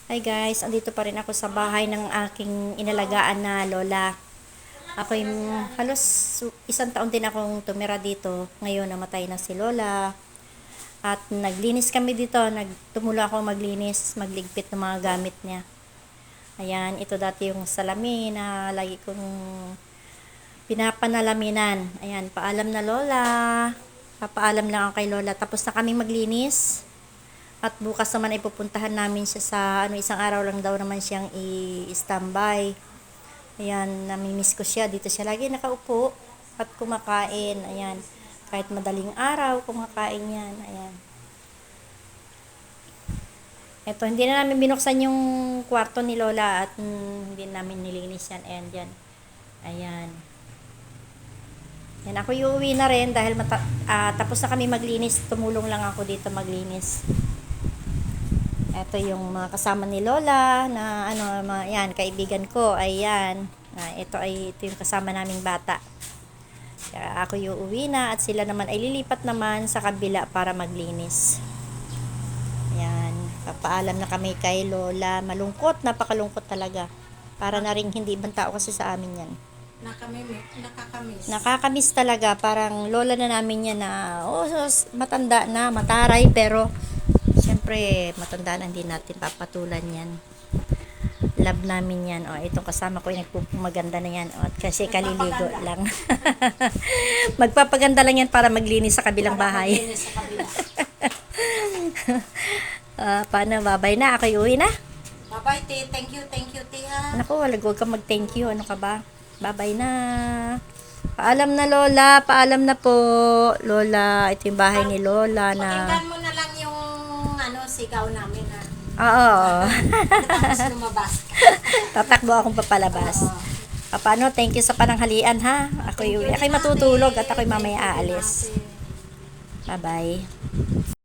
Hi guys, andito pa rin ako sa bahay ng aking inalagaan na lola. Ako'y halos isang taon din akong tumira dito. Ngayon namatay na si lola. At naglinis kami dito, nagtumulo ako maglinis, magligpit ng mga gamit niya. Ayan, ito dati yung salamin na lagi kong pinapanalaminan. Ayan, paalam na lola. Papaalam lang ako kay lola. Tapos na kaming maglinis. At bukas naman ay pupuntahan namin siya sa isang araw lang daw naman siyang i-standby. Ayan, namimiss ko siya. Dito siya lagi nakaupo at kumakain. Ayan, kahit madaling araw, kumakain yan. Ayan. Ito, hindi na namin binuksan yung kwarto ni Lola at hindi namin nilinis yan. Ayan, dyan. Ayan. Yan, ako uuwi na rin dahil tapos na kami maglinis. Tumulong lang ako dito maglinis. Ito yung mga kasama ni Lola na yan, kaibigan ko. Ayan. Ito yung kasama naming bata. Kaya ako yung uwi na at sila naman ay lilipat naman sa kabila para maglinis. Ayan. Papaalam na kami kay Lola. Malungkot, napakalungkot talaga. Para na rin hindi ibang tao kasi sa amin yan. Nakakamiss. Nakakamiss talaga. Parang lola na namin yan na matanda na, mataray, pero siyempre, matanda na, hindi natin papatulan yan. Love namin yan. Itong kasama ko, nagpupumaganda na yan. At kasi kaliligo lang. Magpapaganda lang yan para maglinis sa kabilang bahay. Paano, babay na? Ako'y uwi na? Bye-bye, te. Thank you, tiha. Naku, huwag kang mag-thank you. Ano ka ba? Babay na. Paalam na, Lola. Paalam na po. Lola, ito yung bahay ni Lola na... Pakinggan mo na lang yung sigaw namin, ha? Oo. Tapos lumabas ka. Tatakbo akong papalabas. Paano? Thank you sa pananghalian, ha? Ako'y matutulog at ako'y mamaya aalis. Bye-bye.